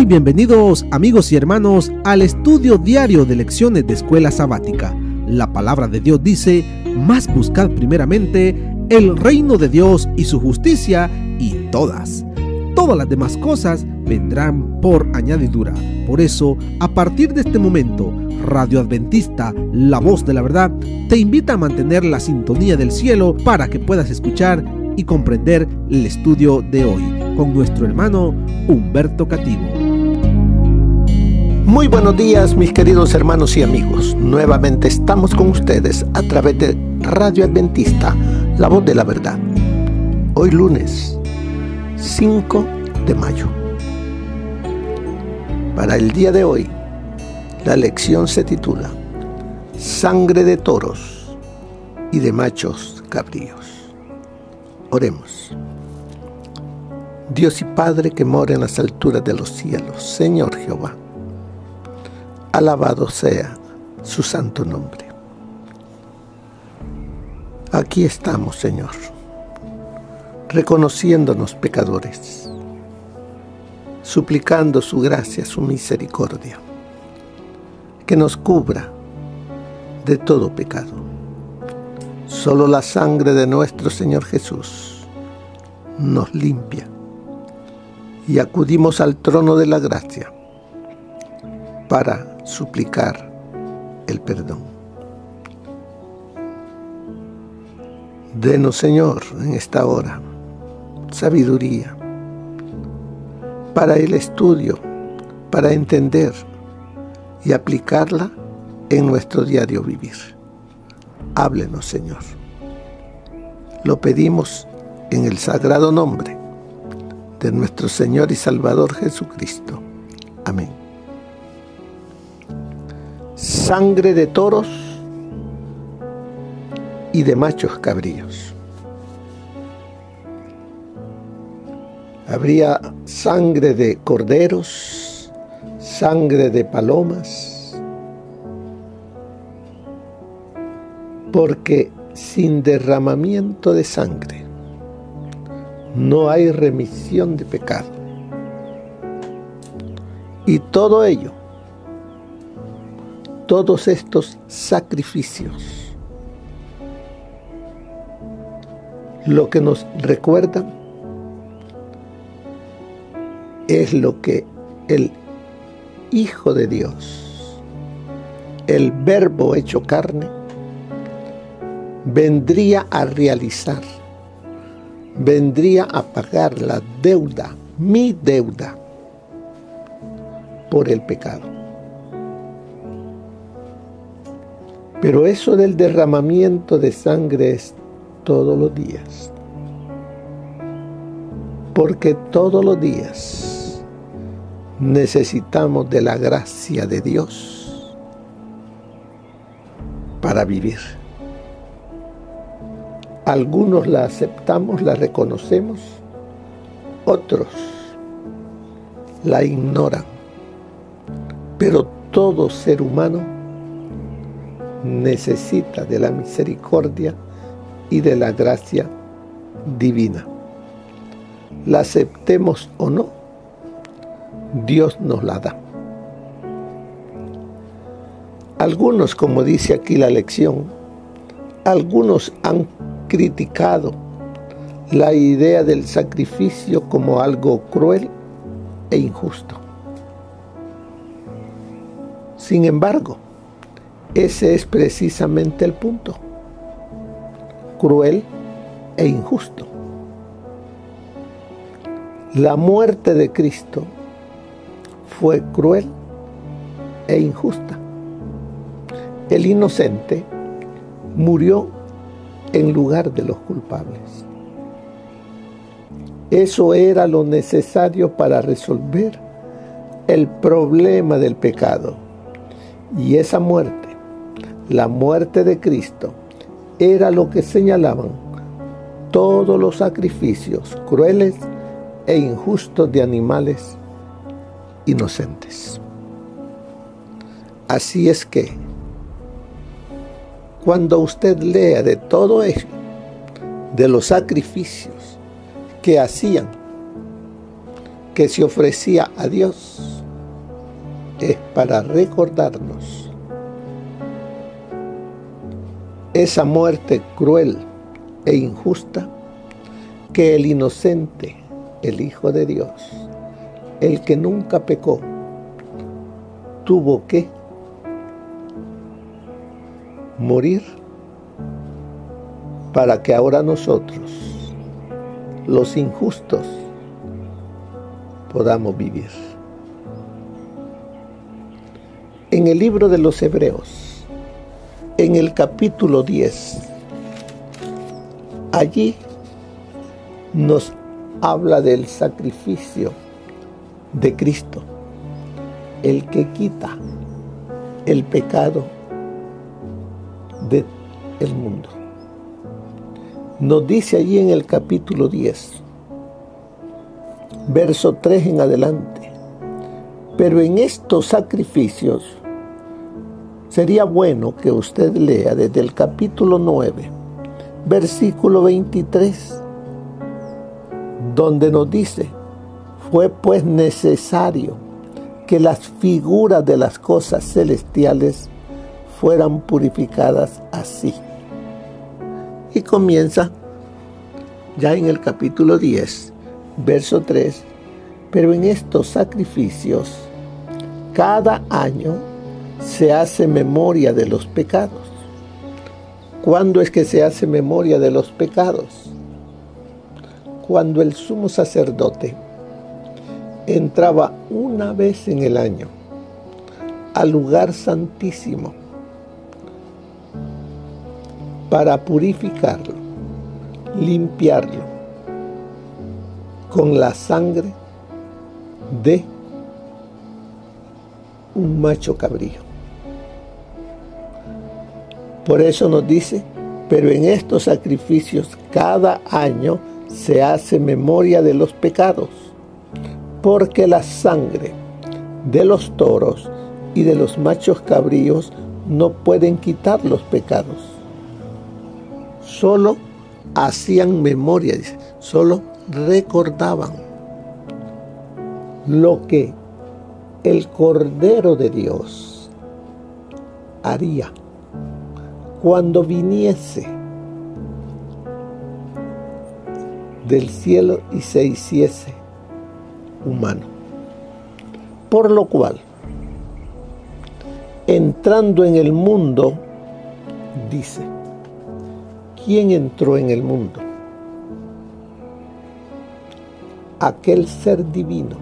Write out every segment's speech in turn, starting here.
bienvenidos amigos y hermanos al estudio diario de lecciones de Escuela Sabática. La palabra de Dios dice: mas buscad primeramente el reino de Dios y su justicia, y todas las demás cosas vendrán por añadidura. Por eso, a partir de este momento, Radio Adventista, la voz de la verdad, te invita a mantener la sintonía del cielo para que puedas escuchar y comprender el estudio de hoy con nuestro hermano Humberto Cativo. Muy buenos días, mis queridos hermanos y amigos. Nuevamente estamos con ustedes a través de Radio Adventista, la voz de la verdad. Hoy lunes 5 de mayo. Para el día de hoy, la lección se titula Sangre de toros y de machos cabríos. Oremos. Dios y Padre que mora en las alturas de los cielos, Señor Jehová, alabado sea su santo nombre. Aquí estamos, Señor, reconociéndonos pecadores, suplicando su gracia, su misericordia, que nos cubra de todo pecado. Solo la sangre de nuestro Señor Jesús nos limpia, y acudimos al trono de la gracia para suplicar el perdón. Denos, Señor, en esta hora sabiduría para el estudio, para entender y aplicarla en nuestro diario vivir. Háblenos, Señor. Lo pedimos en el sagrado nombre de nuestro Señor y Salvador Jesucristo. Amén. Sangre de toros y de machos cabríos. Habría sangre de corderos, sangre de palomas, porque sin derramamiento de sangre no hay remisión de pecado. Y todo ello, todos estos sacrificios, lo que nos recuerdan es lo que el Hijo de Dios, el Verbo hecho carne, vendría a realizar, vendría a pagar la deuda, mi deuda, por el pecado. Pero eso del derramamiento de sangre es todos los días, porque todos los días necesitamos de la gracia de Dios para vivir. Algunos la aceptamos, la reconocemos, otros la ignoran. Pero todo ser humano necesita de la misericordia y de la gracia divina. La aceptemos o no, Dios nos la da. Algunos, como dice aquí la lección, algunos han criticado la idea del sacrificio como algo cruel e injusto. Sin embargo, ese es precisamente el punto: cruel e injusto. La muerte de Cristo fue cruel e injusta. El inocente murió en lugar de los culpables. Eso era lo necesario para resolver el problema del pecado. Y esa muerte, la muerte de Cristo, era lo que señalaban todos los sacrificios crueles e injustos de animales inocentes. Así es que, cuando usted lea de todo ello, de los sacrificios que hacían, que se ofrecía a Dios, es para recordarnos esa muerte cruel e injusta que el inocente, el Hijo de Dios, el que nunca pecó, tuvo que morir para que ahora nosotros, los injustos, podamos vivir. En el libro de los Hebreos, en el capítulo 10, allí nos habla del sacrificio de Cristo, el que quita el pecado del mundo. Nos dice allí en el capítulo 10, verso 3 en adelante: pero en estos sacrificios, sería bueno que usted lea desde el capítulo 9, versículo 23, donde nos dice: fue pues necesario que las figuras de las cosas celestiales fueran purificadas así. Y comienza ya en el capítulo 10, verso 3, pero en estos sacrificios cada año se hace memoria de los pecados. ¿Cuándo es que se hace memoria de los pecados? Cuando el sumo sacerdote entraba una vez en el año al lugar santísimo para purificarlo, limpiarlo con la sangre de un macho cabrío. Por eso nos dice: pero en estos sacrificios cada año se hace memoria de los pecados, porque la sangre de los toros y de los machos cabríos no pueden quitar los pecados. Solo hacían memoria, dice, solo recordaban lo que el Cordero de Dios haría cuando viniese del cielo y se hiciese humano. Por lo cual, entrando en el mundo, dice: ¿quién entró en el mundo? Aquel ser divino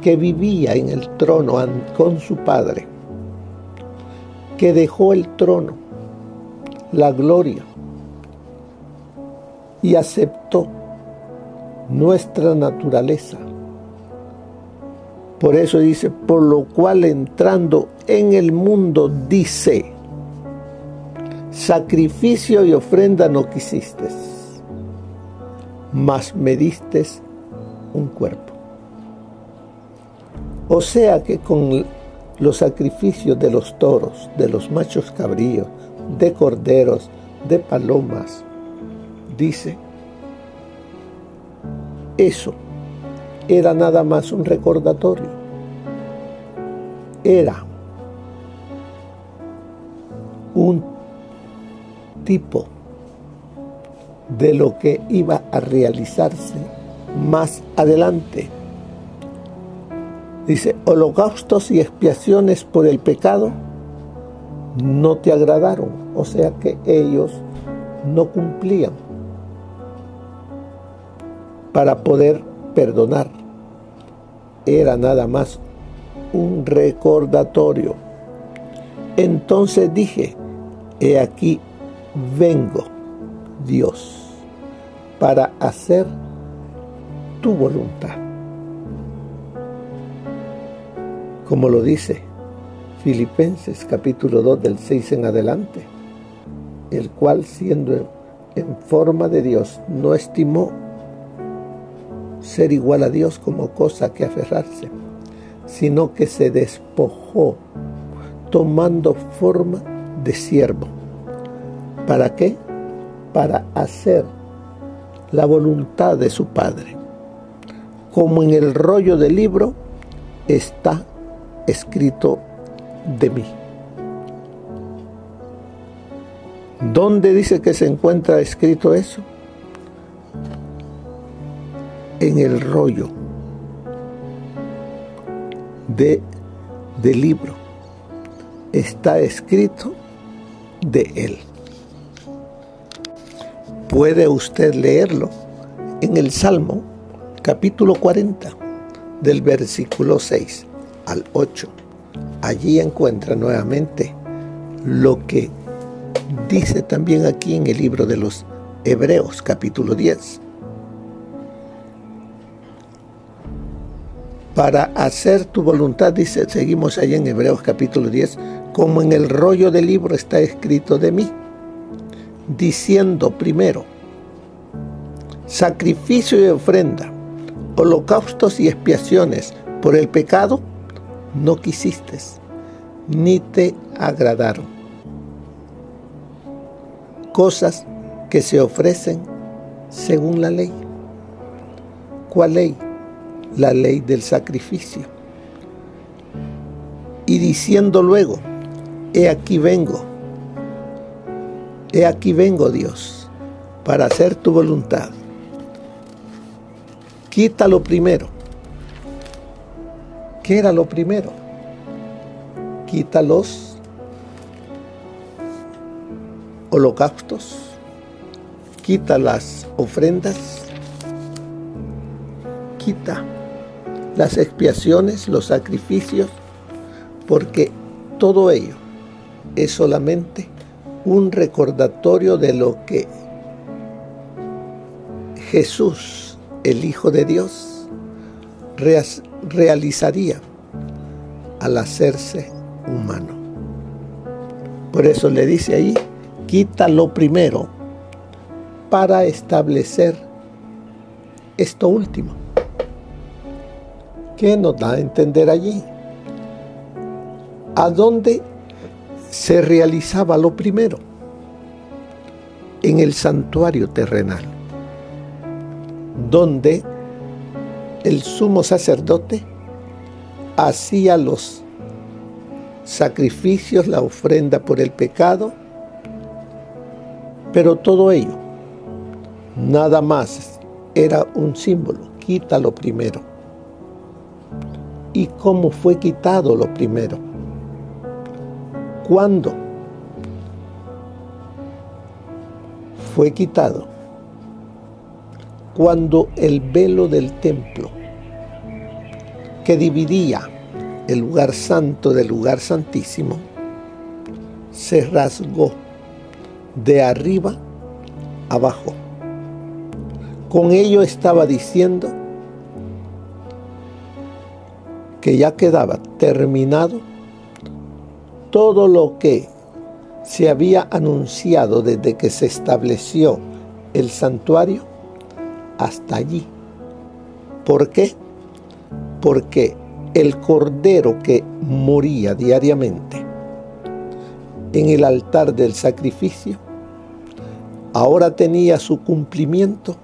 que vivía en el trono con su Padre, que dejó el trono, la gloria, y aceptó nuestra naturaleza. Por eso dice: por lo cual entrando en el mundo, dice, sacrificio y ofrenda no quisiste, mas me diste un cuerpo. O sea que con los sacrificios de los toros, de los machos cabríos, de corderos, de palomas, dice, eso era nada más un recordatorio. Era un tipo de lo que iba a realizarse más adelante. Dice: holocaustos y expiaciones por el pecado no te agradaron. O sea que ellos no cumplían para poder perdonar. Era nada más un recordatorio. Entonces dije: he aquí vengo, Dios, para hacer tu voluntad. Como lo dice Filipenses capítulo 2 del 6 en adelante, el cual siendo en forma de Dios no estimó ser igual a Dios como cosa que aferrarse, sino que se despojó tomando forma de siervo. ¿Para qué? Para hacer la voluntad de su Padre. Como en el rollo del libro está escrito de mí. ¿Dónde dice que se encuentra escrito eso? En el rollo del libro. Está escrito de él. Puede usted leerlo en el Salmo capítulo 40 del versículo 6 al 8. Allí encuentra nuevamente lo que dice también aquí en el libro de los Hebreos capítulo 10. Para hacer tu voluntad, dice, seguimos ahí en Hebreos capítulo 10, como en el rollo del libro está escrito de mí, diciendo primero, sacrificio y ofrenda, holocaustos y expiaciones por el pecado, no quisiste, ni te agradaron. Cosas que se ofrecen según la ley. ¿Cuál ley? La ley del sacrificio. Y diciendo luego, he aquí vengo, Dios, para hacer tu voluntad. Quita lo primero. ¿Qué era lo primero? Quita los holocaustos, quita las ofrendas, quita las expiaciones, los sacrificios, porque todo ello es solamente un recordatorio de lo que Jesús, el Hijo de Dios, realizaría al hacerse humano. Por eso le dice ahí, quita lo primero para establecer esto último. ¿Qué nos da a entender allí? ¿A dónde se realizaba lo primero? En el santuario terrenal, donde el sumo sacerdote hacía los sacrificios, la ofrenda por el pecado, pero todo ello nada más era un símbolo. Quita lo primero. ¿Y cómo fue quitado lo primero? ¿Cuándo fue quitado? Cuando el velo del templo, que dividía el lugar santo del lugar santísimo, se rasgó de arriba abajo. Con ello estaba diciendo que ya quedaba terminado todo lo que se había anunciado desde que se estableció el santuario hasta allí. ¿Por qué? Porque el cordero que moría diariamente en el altar del sacrificio ahora tenía su cumplimiento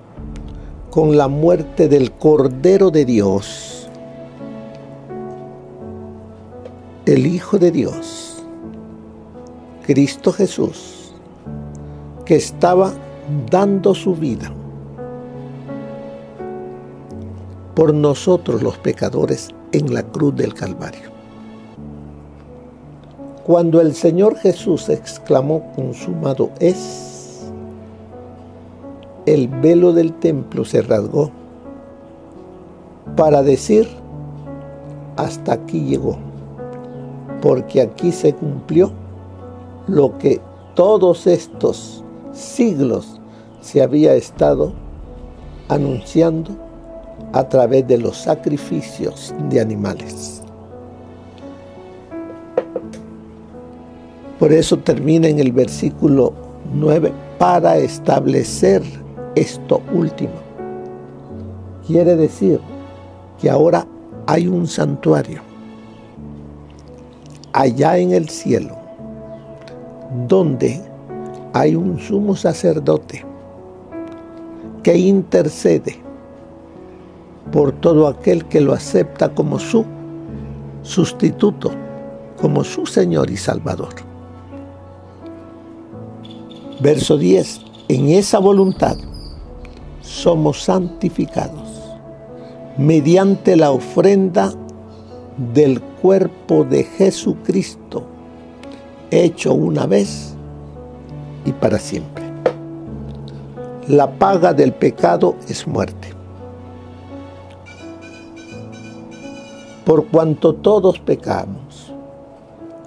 con la muerte del Cordero de Dios, el Hijo de Dios, Cristo Jesús, que estaba dando su vida por nosotros los pecadores en la cruz del Calvario. Cuando el Señor Jesús exclamó, consumado es, el velo del templo se rasgó para decir, hasta aquí llegó, porque aquí se cumplió lo que todos estos siglos se había estado anunciando a través de los sacrificios de animales. Por eso termina en el versículo 9, para establecer esto último. Quiere decir que ahora hay un santuario allá en el cielo, donde hay un sumo sacerdote que intercede por todo aquel que lo acepta como su sustituto, como su Señor y Salvador. Verso 10. En esa voluntad somos santificados mediante la ofrenda del cuerpo de Jesucristo, hecho una vez y para siempre. La paga del pecado es muerte. Por cuanto todos pecamos,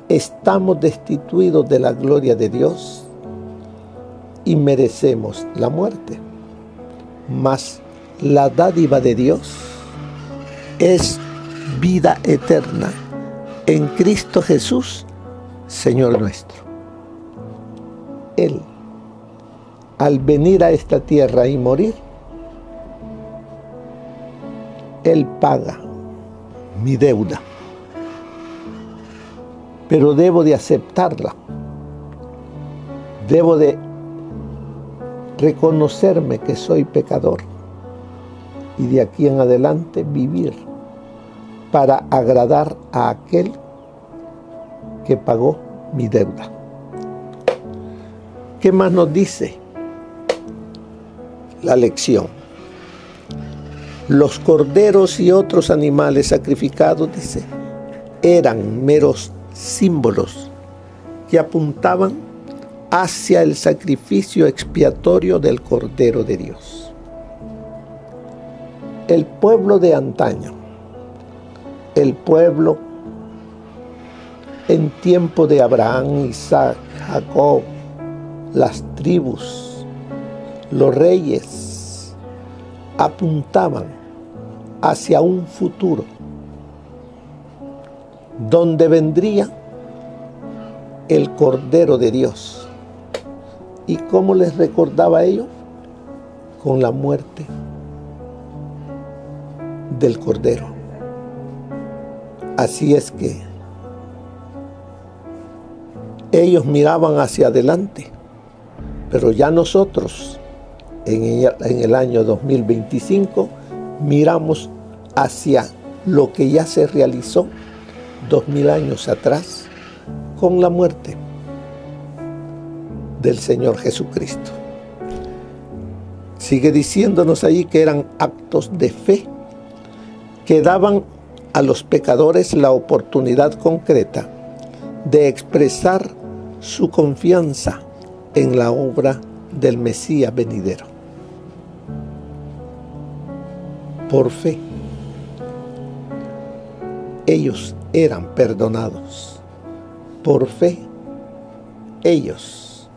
estamos destituidos de la gloria de Dios y merecemos la muerte. Mas la dádiva de Dios es vida eterna en Cristo Jesús, Señor nuestro. Él, al venir a esta tierra y morir, Él paga mi deuda, pero debo de aceptarla, debo de reconocerme que soy pecador y de aquí en adelante vivir para agradar a aquel que pagó mi deuda. ¿Qué más nos dice la lección? Los corderos y otros animales sacrificados, dice, eran meros símbolos que apuntaban hacia el sacrificio expiatorio del Cordero de Dios. El pueblo de antaño, el pueblo en tiempo de Abraham, Isaac, Jacob, las tribus, los reyes, apuntaban hacia un futuro donde vendría el Cordero de Dios. ¿Y cómo les recordaba ello? Con la muerte del Cordero. Así es que ellos miraban hacia adelante, pero ya nosotros en el año 2025 miramos hacia lo que ya se realizó 2000 años atrás con la muerte del Señor Jesucristo. Sigue diciéndonos allí que eran actos de fe que daban a los pecadores la oportunidad concreta de expresar su confianza en la obra del Mesías venidero. Por fe, ellos eran perdonados. Por fe, ellos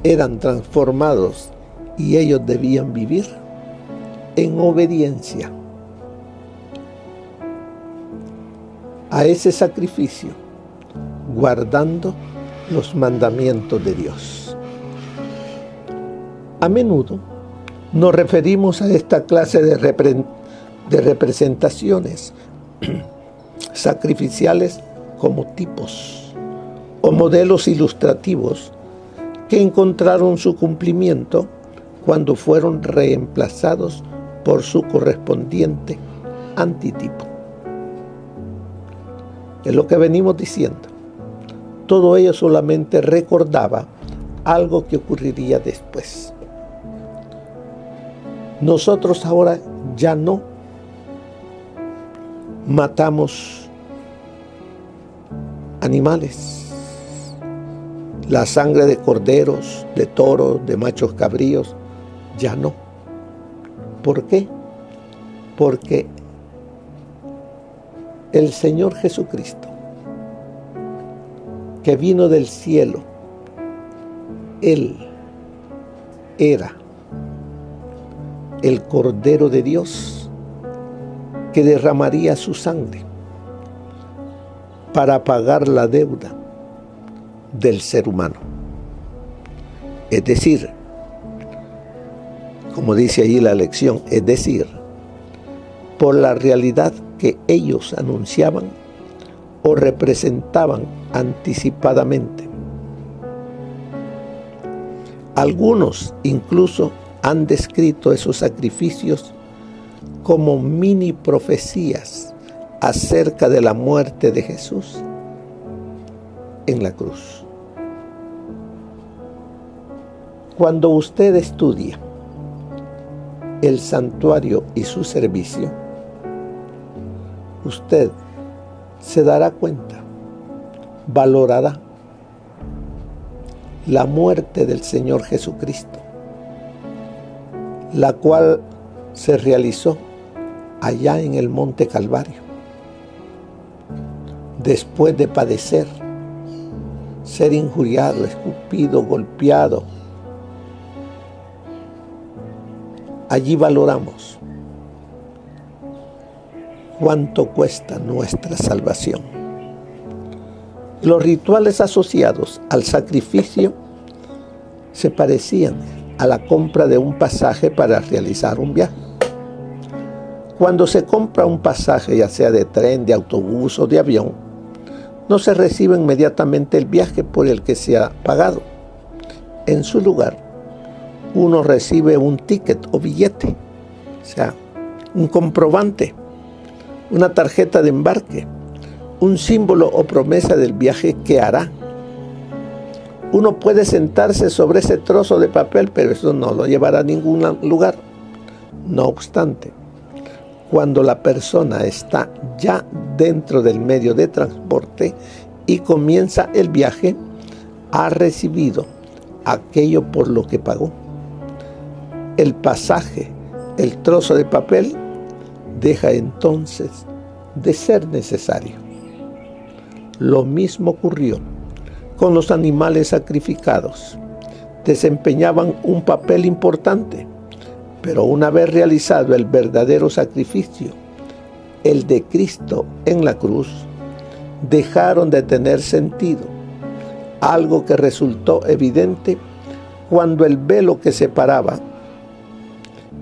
eran transformados y ellos debían vivir en obediencia a ese sacrificio, guardando los mandamientos de Dios. A menudo nos referimos a esta clase de representaciones sacrificiales como tipos o modelos ilustrativos que encontraron su cumplimiento cuando fueron reemplazados por su correspondiente antitipo. Es lo que venimos diciendo. Todo ello solamente recordaba algo que ocurriría después. Nosotros ahora ya no matamos animales. La sangre de corderos, de toros, de machos cabríos, ya no. ¿Por qué? Porque el Señor Jesucristo, que vino del cielo, Él era el Cordero de Dios que derramaría su sangre para pagar la deuda del ser humano. Es decir, como dice allí la lección, es decir, por la realidad que ellos anunciaban o representaban anticipadamente. Algunos incluso han descrito esos sacrificios como mini profecías acerca de la muerte de Jesús en la cruz. Cuando usted estudia el santuario y su servicio, usted se dará cuenta, valorará la muerte del Señor Jesucristo, la cual se realizó allá en el Monte Calvario, después de padecer, ser injuriado, escupido, golpeado. Allí valoramos cuánto cuesta nuestra salvación. Los rituales asociados al sacrificio se parecían a la compra de un pasaje para realizar un viaje. Cuando se compra un pasaje, ya sea de tren, de autobús o de avión, no se recibe inmediatamente el viaje por el que se ha pagado. En su lugar, uno recibe un ticket o billete, o sea, un comprobante, una tarjeta de embarque, un símbolo o promesa del viaje que hará. Uno puede sentarse sobre ese trozo de papel, pero eso no lo llevará a ningún lugar. No obstante, cuando la persona está ya dentro del medio de transporte y comienza el viaje, ha recibido aquello por lo que pagó. El pasaje, el trozo de papel, deja entonces de ser necesario. Lo mismo ocurrió con los animales sacrificados. Desempeñaban un papel importante, pero una vez realizado el verdadero sacrificio, el de Cristo en la cruz, dejaron de tener sentido, algo que resultó evidente cuando el velo que separaba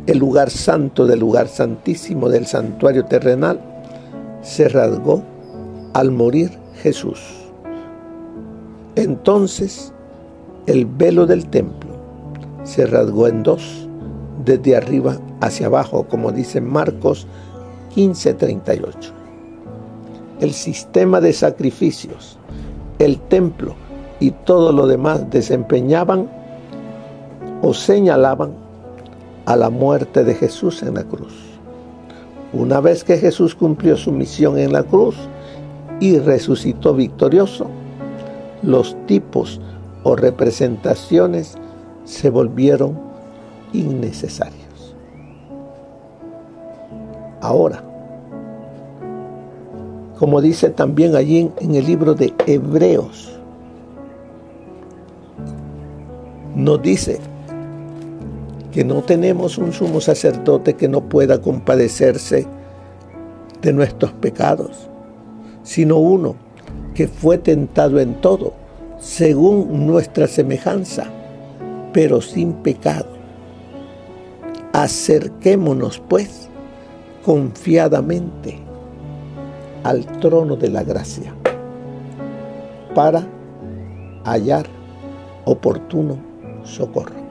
el lugar santo del lugar santísimo del santuario terrenal se rasgó al morir Jesús. Entonces el velo del templo se rasgó en dos, desde arriba hacia abajo, como dice Marcos 15:38. El sistema de sacrificios, el templo y todo lo demás desempeñaban o señalaban a la muerte de Jesús en la cruz. Una vez que Jesús cumplió su misión en la cruz y resucitó victorioso, los tipos o representaciones se volvieron innecesarios. Ahora, como dice también allí en el libro de Hebreos, nos dice que no tenemos un sumo sacerdote que no pueda compadecerse de nuestros pecados, sino uno que fue tentado en todo, según nuestra semejanza, pero sin pecado. Acerquémonos, pues, confiadamente al trono de la gracia, para hallar oportuno socorro.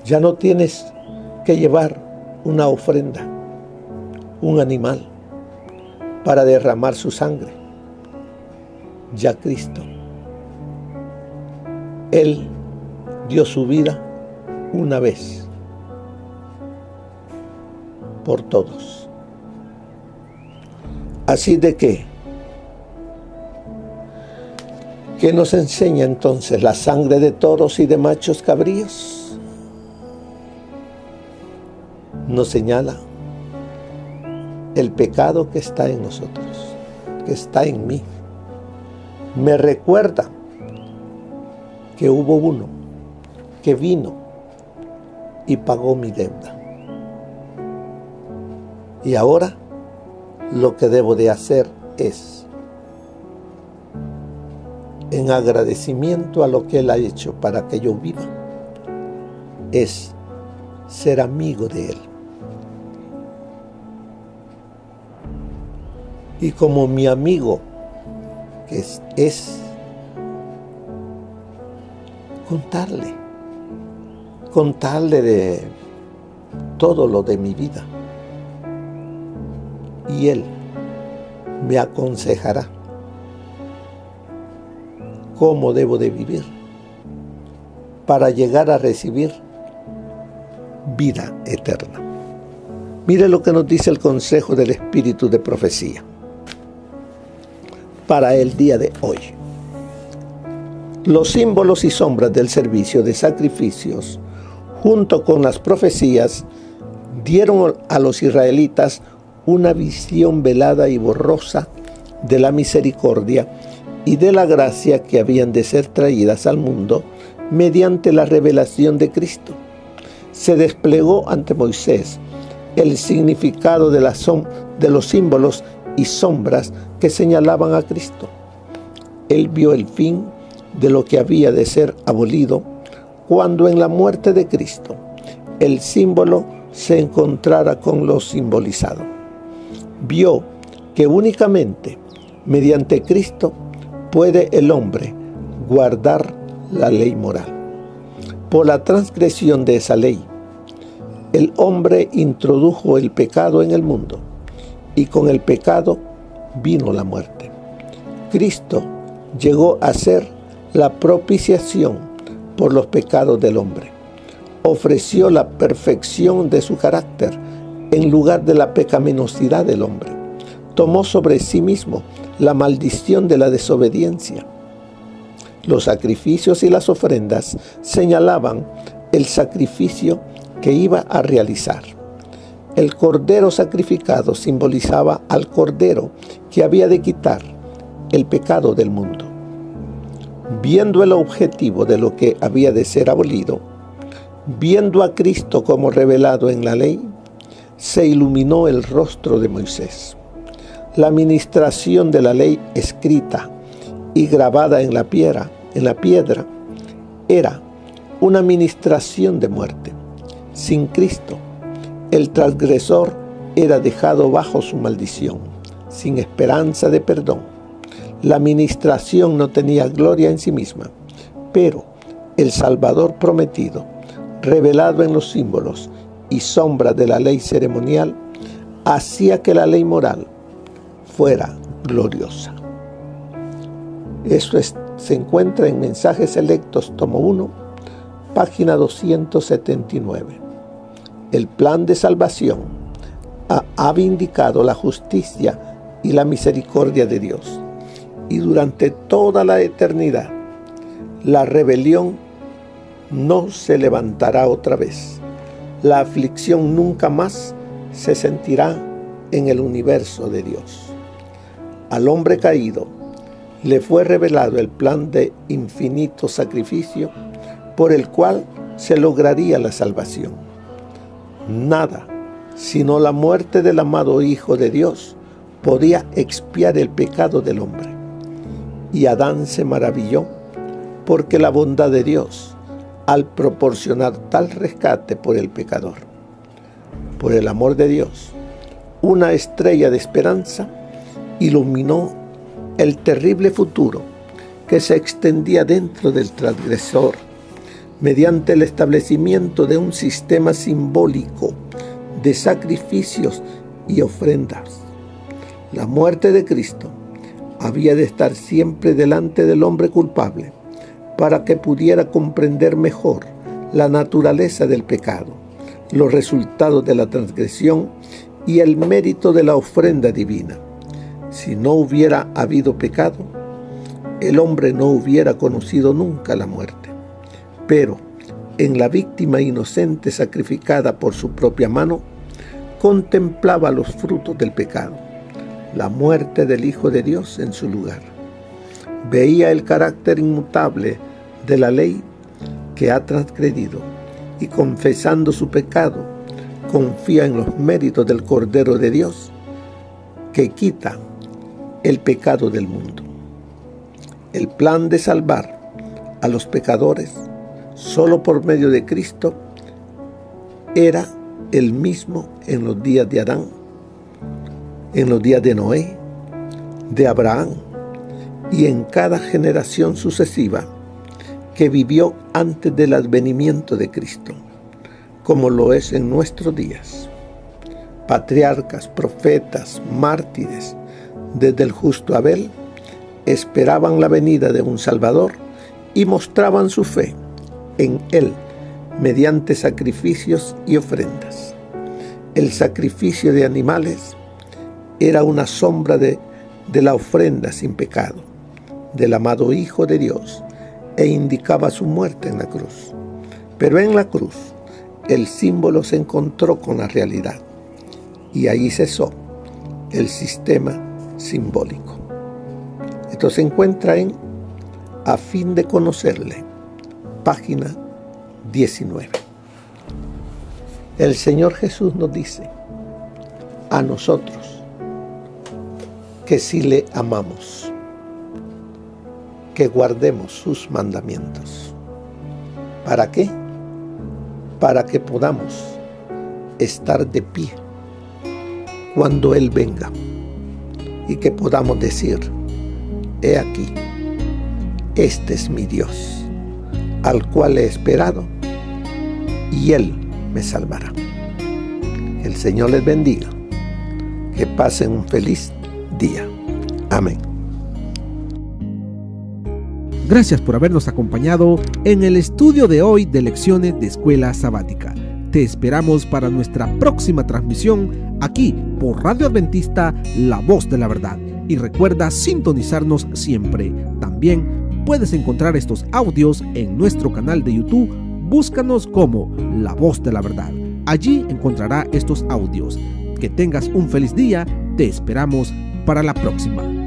Ya no tienes que llevar una ofrenda, un animal, para derramar su sangre. Ya Cristo, Él dio su vida una vez por todos. Así de que, ¿qué nos enseña entonces la sangre de toros y de machos cabríos? Nos señala el pecado que está en nosotros, que está en mí. Me recuerda que hubo uno que vino y pagó mi deuda. Y ahora lo que debo de hacer es, en agradecimiento a lo que Él ha hecho para que yo viva, es ser amigo de Él. Y como mi amigo, que es contarle de todo lo de mi vida, y Él me aconsejará cómo debo de vivir para llegar a recibir vida eterna. Mire lo que nos dice el consejo del Espíritu de profecía para el día de hoy. Los símbolos y sombras del servicio de sacrificios, junto con las profecías, dieron a los israelitas una visión velada y borrosa de la misericordia y de la gracia que habían de ser traídas al mundo mediante la revelación de Cristo. Se desplegó ante Moisés el significado de los símbolos y sombras que señalaban a Cristo. Él vio el fin de lo que había de ser abolido cuando en la muerte de Cristo el símbolo se encontrara con lo simbolizado. Vio que únicamente mediante Cristo puede el hombre guardar la ley moral. Por la transgresión de esa ley, el hombre introdujo el pecado en el mundo, y con el pecado vino la muerte. Cristo llegó a ser la propiciación por los pecados del hombre. Ofreció la perfección de su carácter en lugar de la pecaminosidad del hombre. Tomó sobre sí mismo la maldición de la desobediencia. Los sacrificios y las ofrendas señalaban el sacrificio que iba a realizar. El cordero sacrificado simbolizaba al cordero que había de quitar el pecado del mundo. Viendo el objetivo de lo que había de ser abolido, viendo a Cristo como revelado en la ley, se iluminó el rostro de Moisés. La ministración de la ley escrita y grabada en la piedra era una ministración de muerte. Sin Cristo, el transgresor era dejado bajo su maldición, sin esperanza de perdón. La ministración no tenía gloria en sí misma, pero el Salvador prometido, revelado en los símbolos y sombras de la ley ceremonial, hacía que la ley moral fuera gloriosa. Esto se encuentra en Mensajes Selectos, tomo 1, página 279. El plan de salvación ha vindicado la justicia y la misericordia de Dios. Y durante toda la eternidad, la rebelión no se levantará otra vez. La aflicción nunca más se sentirá en el universo de Dios. Al hombre caído le fue revelado el plan de infinito sacrificio por el cual se lograría la salvación. Nada, sino la muerte del amado Hijo de Dios, podía expiar el pecado del hombre. Y Adán se maravilló porque la bondad de Dios, al proporcionar tal rescate por el pecador. Por el amor de Dios, una estrella de esperanza iluminó el terrible futuro que se extendía dentro del transgresor mediante el establecimiento de un sistema simbólico de sacrificios y ofrendas. La muerte de Cristo había de estar siempre delante del hombre culpable para que pudiera comprender mejor la naturaleza del pecado, los resultados de la transgresión y el mérito de la ofrenda divina. Si no hubiera habido pecado, el hombre no hubiera conocido nunca la muerte. Pero en la víctima inocente sacrificada por su propia mano, contemplaba los frutos del pecado, la muerte del Hijo de Dios en su lugar. Veía el carácter inmutable de la ley que ha transgredido y, confesando su pecado, confía en los méritos del Cordero de Dios que quita el pecado del mundo. El plan de salvar a los pecadores solo por medio de Cristo era el mismo en los días de Adán, en los días de Noé, de Abraham y en cada generación sucesiva que vivió antes del advenimiento de Cristo, como lo es en nuestros días. patriarcas, profetas, mártires, desde el justo Abel, esperaban la venida de un Salvador y mostraban su fe en Él mediante sacrificios y ofrendas. El sacrificio de animales era una sombra de la ofrenda sin pecado, del amado Hijo de Dios, e indicaba su muerte en la cruz. Pero en la cruz, el símbolo se encontró con la realidad, y ahí cesó el sistema simbólico. Esto se encuentra en A fin de conocerle, página 19. El Señor Jesús nos dice a nosotros que si le amamos, que guardemos sus mandamientos. ¿Para qué? Para que podamos estar de pie cuando Él venga y que podamos decir: he aquí, este es mi Dios, al cual he esperado, y Él me salvará. Que el Señor les bendiga. Que pasen un feliz día. Amén. Gracias por habernos acompañado en el estudio de hoy de Lecciones de Escuela Sabática. Te esperamos para nuestra próxima transmisión aquí por Radio Adventista, La Voz de la Verdad. Y recuerda sintonizarnos siempre. También puedes encontrar estos audios en nuestro canal de YouTube. Búscanos como La Voz de la Verdad. Allí encontrará estos audios. Que tengas un feliz día. Te esperamos para la próxima.